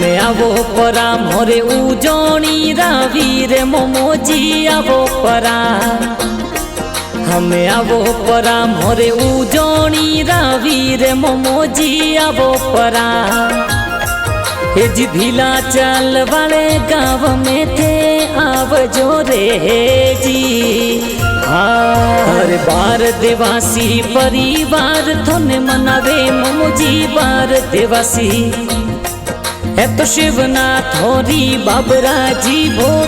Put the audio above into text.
हमें आवो परा मोरे उजोणी रावी रे मोमोजी आवो परा। हमें आवो परा मोरे उजोणी रावी रे मोमोजी आवो परा। हे जी ढीला चाल वाले गाँव में थे आवजो रे जी। हर बार देवासी परिवार थोने मनावे मोमोजी बार देवासी। है तो शिवनाथ होरी बाबरा जी भो